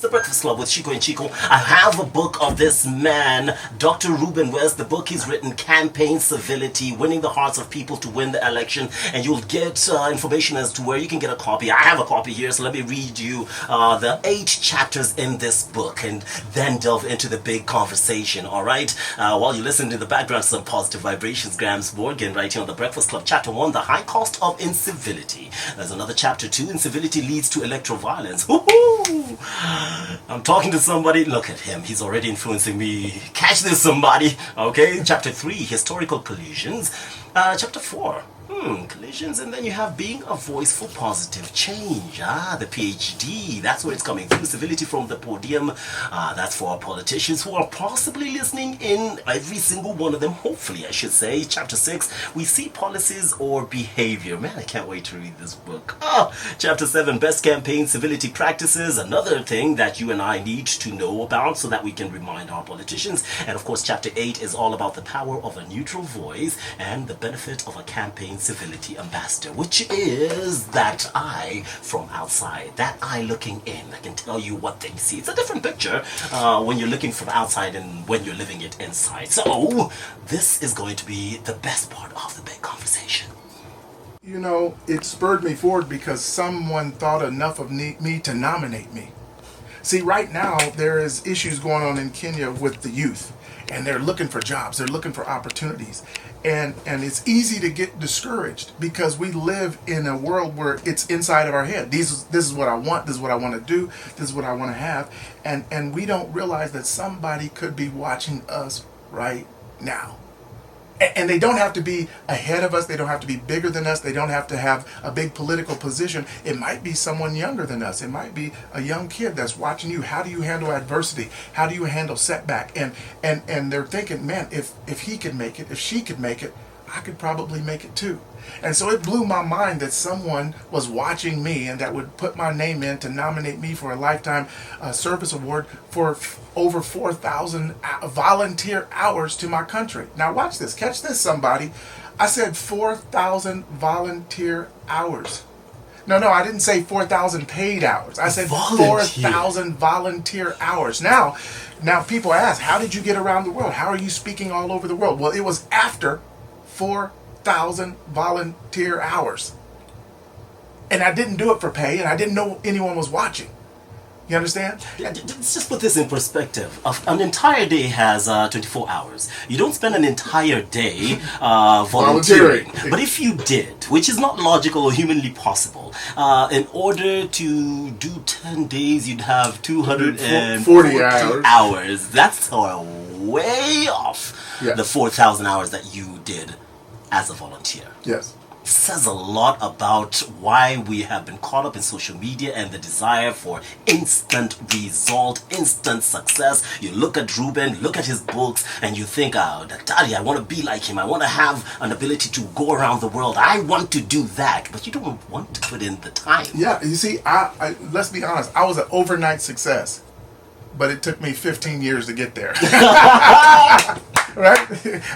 The Breakfast Club with Chico and Chico. I have a book of this man, Dr. Ruben West. The book he's written, Campaign Civility, Winning the Hearts of People to Win the Election. And you'll get information as to where you can get a copy. I have a copy here, so let me read you the 8 chapters in this book and then delve into the big conversation, all right? While you listen to the background, some positive vibrations, Grams Morgan right here on The Breakfast Club. Chapter 1, The High Cost of Incivility. There's another chapter 2, Incivility Leads to Electoral Violence. Woohoo! I'm talking to somebody. Look at him. He's already influencing me. Catch this, somebody. Okay. Chapter 3, Historical Collisions. Chapter 4, collisions. And then you have Being a Voice for Positive Change. The PhD. That's where it's coming through. Civility from the Podium. That's for our politicians who are possibly listening in. Every single one of them, hopefully, I should say. Chapter 6, we see policies or behavior. Man, I can't wait to read this book. Chapter 7, Best Campaign Civility Practices. Another thing that you and I need to know about so that we can remind our politicians. And of course, Chapter 8 is all about the power of a neutral voice and the benefit of a campaign civility ambassador, which is that eye from outside, that eye looking in. I can tell you what they see. It's a different picture when you're looking from outside and when you're living it inside. So this is going to be the best part of the big conversation. You know, it spurred me forward because someone thought enough of me to nominate me. See, right now there is issues going on in Kenya with the youth, and they're looking for jobs, they're looking for opportunities. And it's easy to get discouraged because we live in a world where it's inside of our head. This is what I want, this is what I want to do, this is what I want to have. And we don't realize that somebody could be watching us right now. And they don't have to be ahead of us. They don't have to be bigger than us. They don't have to have a big political position. It might be someone younger than us. It might be a young kid that's watching you. How do you handle adversity? How do you handle setback? And they're thinking, man, if he could make it, if she could make it, I could probably make it too. And so it blew my mind that someone was watching me and that would put my name in to nominate me for a lifetime service award for over 4,000 volunteer hours to my country. Now watch this, catch this, somebody. I said 4,000 volunteer hours. No, I didn't say 4,000 paid hours. I said 4,000 volunteer hours. Now people ask, how did you get around the world? How are you speaking all over the world? Well, it was after 4,000 volunteer hours. And I didn't do it for pay, and I didn't know anyone was watching. You understand? Let's just put this in perspective. An entire day has 24 hours. You don't spend an entire day volunteering. But if you did, which is not logical or humanly possible, in order to do 10 days, you'd have 240 hours. That's way off the 4,000 hours that you did as a volunteer. Yes. Says a lot about why we have been caught up in social media and the desire for instant result, instant success. You look at Ruben, look at his books, and you think, Daddy, I want to be like him. I want to have an ability to go around the world. I want to do that. But you don't want to put in the time. Yeah, you see, I let's be honest, I was an overnight success, but it took me 15 years to get there. Right?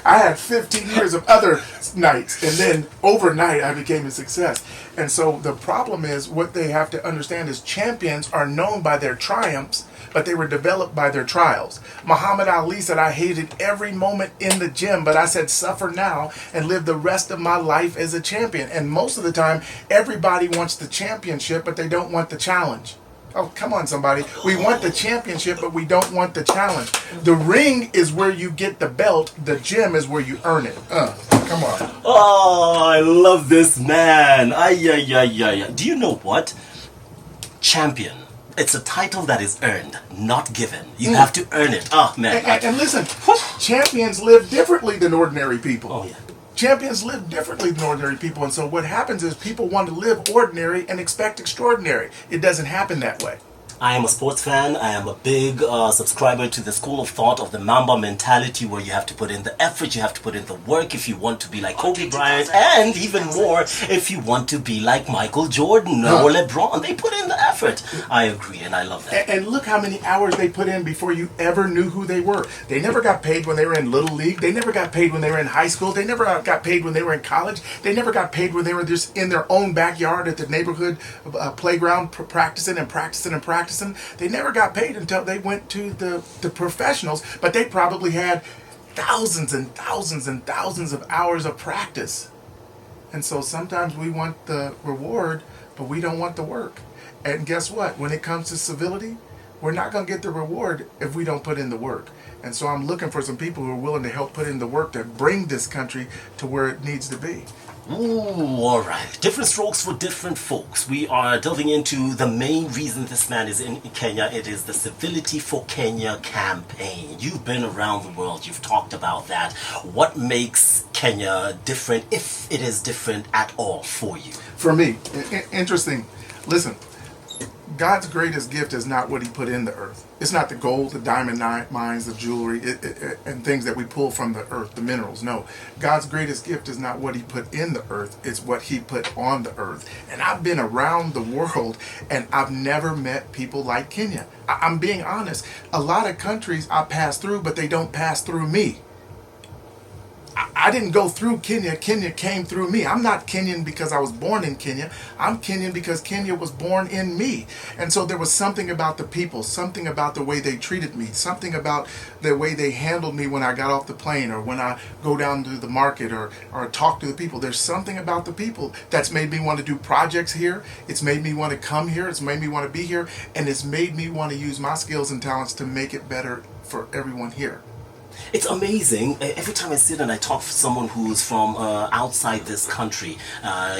I had 15 years of other nights, and then overnight I became a success. And so the problem is, what they have to understand is champions are known by their triumphs, but they were developed by their trials. Muhammad Ali said, I hated every moment in the gym, but I said, suffer now and live the rest of my life as a champion. And most of the time, everybody wants the championship, but they don't want the challenge. Oh, come on, somebody. We want the championship, but we don't want the challenge. The ring is where you get the belt. The gym is where you earn it. Come on. Oh, I love this man. Do you know what? Champion. It's a title that is earned, not given. You have to earn it. Oh, man. And listen, champions live differently than ordinary people. Oh, yeah. Champions live differently than ordinary people, and so what happens is people want to live ordinary and expect extraordinary. It doesn't happen that way. I am a sports fan. I am a big subscriber to the school of thought of the Mamba mentality, where you have to put in the effort, you have to put in the work if you want to be like Kobe Bryant, and even more if you want to be like Michael Jordan or LeBron. They put in the effort. I agree, and I love that. And look how many hours they put in before you ever knew who they were. They never got paid when they were in Little League. They never got paid when they were in high school. They never got paid when they were in college. They never got paid when they were just in their own backyard at the neighborhood playground practicing. practicing. They never got paid until they went to the professionals, but they probably had thousands and thousands and thousands of hours of practice. And so sometimes we want the reward, but we don't want the work. And guess what? When it comes to civility, we're not going to get the reward if we don't put in the work. And so I'm looking for some people who are willing to help put in the work to bring this country to where it needs to be. Ooh, all right. Different strokes for different folks. We are delving into the main reason this man is in Kenya. It is the Civility for Kenya campaign. You've been around the world. You've talked about that. What makes Kenya different, if it is different at all for you? For me, interesting. Listen, God's greatest gift is not what he put in the earth. It's not the gold, the diamond mines, the jewelry, and things that we pull from the earth, the minerals. No, God's greatest gift is not what he put in the earth. It's what he put on the earth. And I've been around the world, and I've never met people like Kenya. I'm being honest. A lot of countries I pass through, but they don't pass through me. I didn't go through Kenya. Kenya came through me. I'm not Kenyan because I was born in Kenya. I'm Kenyan because Kenya was born in me. And so there was something about the people, something about the way they treated me, something about the way they handled me when I got off the plane or when I go down to the market or talk to the people. There's something about the people that's made me want to do projects here. It's made me want to come here. It's made me want to be here. And it's made me want to use my skills and talents to make it better for everyone here. It's amazing. Every time I sit and I talk to someone who's from outside this country,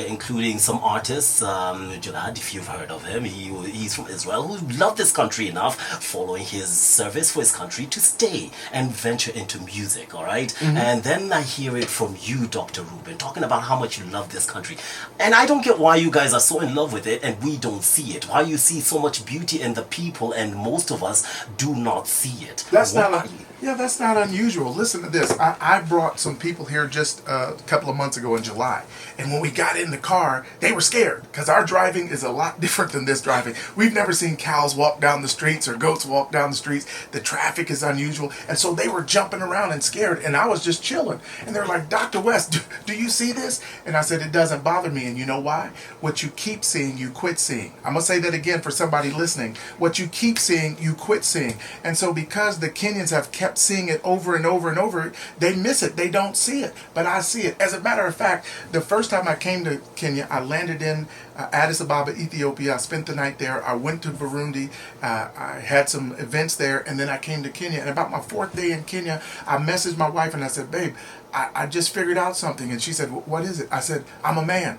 including some artists, Jalad, if you've heard of him, he's from Israel, who loved this country enough, following his service for his country, to stay and venture into music, all right? And then I hear it from you, Dr. Ruben, talking about how much you love this country. And I don't get why you guys are so in love with it and we don't see it. Why you see so much beauty in the people and most of us do not see it. That's not unusual. Listen to this. I brought some people here just a couple of months ago in July. And when we got in the car, they were scared because our driving is a lot different than this driving. We've never seen cows walk down the streets or goats walk down the streets. The traffic is unusual. And so they were jumping around and scared. And I was just chilling. And they're like, Dr. West, do you see this? And I said, it doesn't bother me. And you know why? What you keep seeing, you quit seeing. I'm going to say that again for somebody listening. What you keep seeing, you quit seeing. And so because the Kenyans have kept seeing it over and over and over, they miss it. They don't see it. But I see it. As a matter of fact, the first time I came to Kenya, I landed in Addis Ababa, Ethiopia. I spent the night there. I went to Burundi. I had some events there, and then I came to Kenya. And about my fourth day in Kenya, I messaged my wife and I said, babe, I just figured out something. And she said, what is it? I said, I'm a man.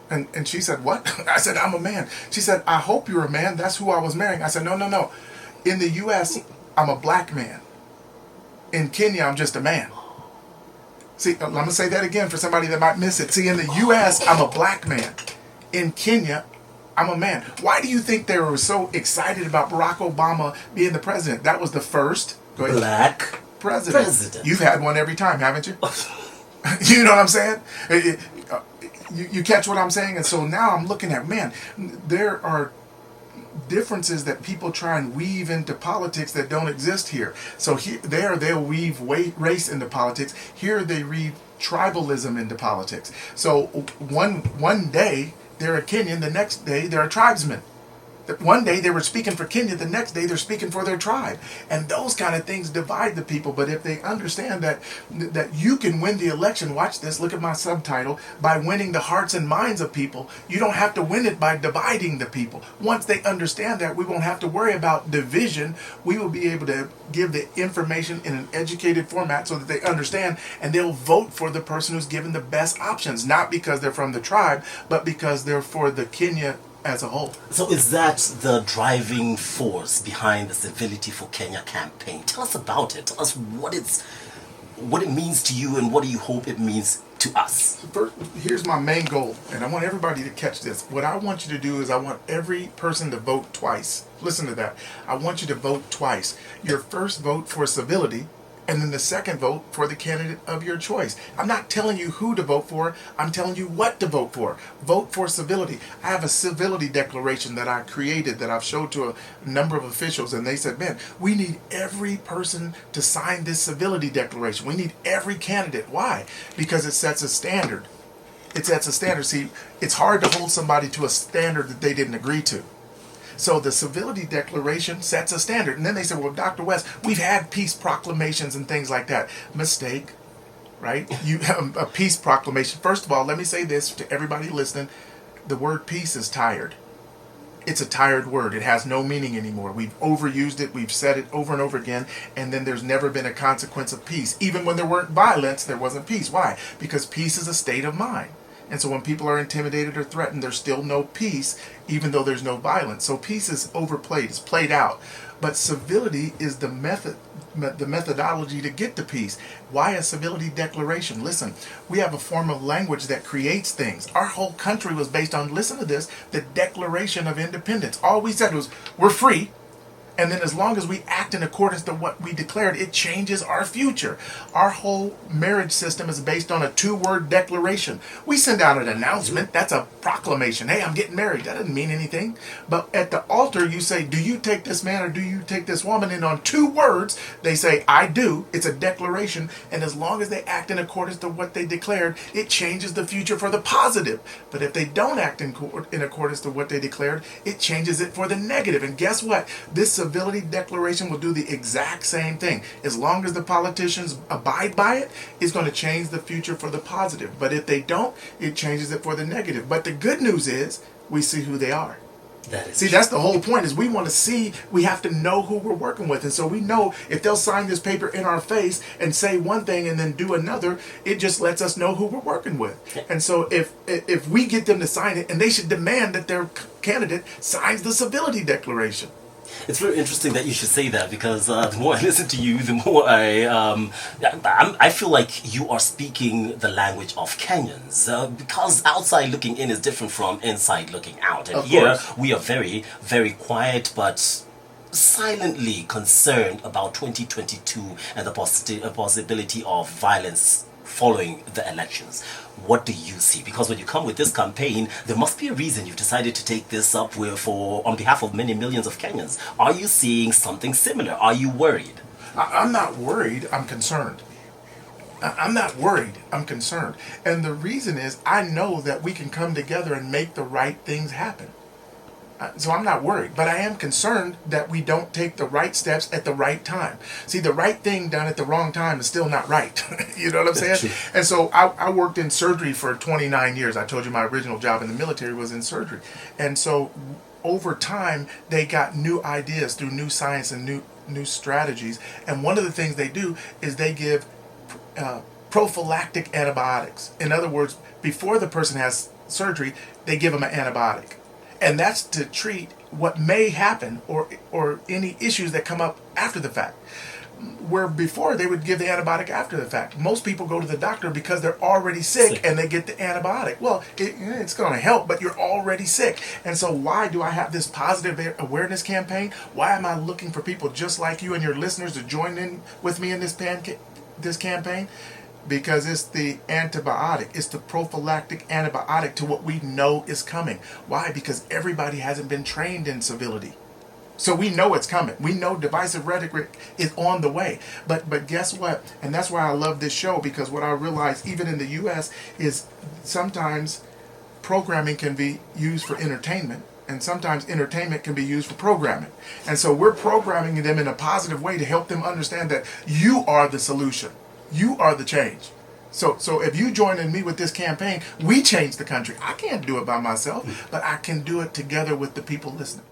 And she said, what? I said, I'm a man. She said, I hope you're a man. That's who I was marrying. I said, no. In the U.S., I'm a black man. In Kenya, I'm just a man. See, I'm going to say that again for somebody that might miss it. See, in the U.S., I'm a black man. In Kenya, I'm a man. Why do you think they were so excited about Barack Obama being the president? That was the first black president. You've had one every time, haven't you? You know what I'm saying? You catch what I'm saying? And so now I'm looking at, man, there are differences that people try and weave into politics that don't exist here. So they'll weave race into politics. Here they weave tribalism into politics. So one day they're a Kenyan, the next day they're a tribesman. One day they were speaking for Kenya, the next day they're speaking for their tribe. And those kind of things divide the people. But if they understand that you can win the election, watch this, look at my subtitle, by winning the hearts and minds of people, you don't have to win it by dividing the people. Once they understand that, we won't have to worry about division. We will be able to give the information in an educated format so that they understand, and they'll vote for the person who's given the best options, not because they're from the tribe, but because they're for the Kenya as a whole. So is that the driving force behind the Civility for Kenya campaign? Tell us about it. Tell us what it means to you and what do you hope it means to us. First, here's my main goal, and I want everybody to catch this. What I want you to do is I want every person to vote twice. Listen to that. I want you to vote twice. Your first vote for civility, and then the second vote for the candidate of your choice. I'm not telling you who to vote for. I'm telling you what to vote for. Vote for civility. I have a civility declaration that I created that I've showed to a number of officials, and they said, man, we need every person to sign this civility declaration. We need every candidate. Why? Because it sets a standard. It sets a standard. See, it's hard to hold somebody to a standard that they didn't agree to. So the Civility Declaration sets a standard. And then they say, well, Dr. West, we've had peace proclamations and things like that. Mistake, right? You have a peace proclamation. First of all, let me say this to everybody listening. The word peace is tired. It's a tired word. It has no meaning anymore. We've overused it. We've said it over and over again. And then there's never been a consequence of peace. Even when there weren't violence, there wasn't peace. Why? Because peace is a state of mind. And so when people are intimidated or threatened, there's still no peace, even though there's no violence. So peace is overplayed. It's played out. But civility is the methodology to get to peace. Why a civility declaration? Listen, we have a form of language that creates things. Our whole country was based on, listen to this, the Declaration of Independence. All we said was, we're free. And then as long as we act in accordance to what we declared, it changes our future. Our whole marriage system is based on a 2-word declaration. We send out an announcement. That's a proclamation. Hey, I'm getting married. That doesn't mean anything. But at the altar, you say, do you take this man or do you take this woman? And on 2 words, they say, I do. It's a declaration. And as long as they act in accordance to what they declared, it changes the future for the positive. But if they don't act in accordance to what they declared, it changes it for the negative. And guess what? This Civility Declaration will do the exact same thing. As long as the politicians abide by it, it's going to change the future for the positive. But if they don't, it changes it for the negative. But the good news is we see who they are. See, that's the whole point, is we want to see, we have to know who we're working with. And so we know if they'll sign this paper in our face and say one thing and then do another, it just lets us know who we're working with. And so if we get them to sign it, and they should demand that their candidate signs the Civility Declaration. It's very interesting that you should say that, because the more I listen to you, the more I feel like you are speaking the language of Kenyans, because outside looking in is different from inside looking out. And here we are very, very quiet, but silently concerned about 2022 and the possibility of violence following the elections. What do you see? Because when you come with this campaign, there must be a reason you've decided to take this up on behalf of many millions of Kenyans. Are you seeing something similar? Are you worried? I'm not worried. I'm concerned. I'm not worried. I'm concerned. And the reason is I know that we can come together and make the right things happen. So I'm not worried, but I am concerned that we don't take the right steps at the right time. See, the right thing done at the wrong time is still not right. You know what I'm saying? True. And so I worked in surgery for 29 years. I told you my original job in the military was in surgery. And so over time, they got new ideas through new science and new strategies. And one of the things they do is they give prophylactic antibiotics. In other words, before the person has surgery, they give them an antibiotic. And that's to treat what may happen or any issues that come up after the fact. Where before they would give the antibiotic after the fact. Most people go to the doctor because they're already sick and they get the antibiotic. Well, it's going to help, but you're already sick. And so why do I have this positive awareness campaign? Why am I looking for people just like you and your listeners to join in with me in this campaign? Because it's the antibiotic. It's the prophylactic antibiotic to what we know is coming. Why? Because everybody hasn't been trained in civility. So we know it's coming. We know divisive rhetoric is on the way. But guess what? And that's why I love this show, because what I realize even in the U.S. is sometimes programming can be used for entertainment, and sometimes entertainment can be used for programming. And so we're programming them in a positive way to help them understand that you are the solution. You are the change. So if you join in me with this campaign, we change the country. I can't do it by myself, but I can do it together with the people listening.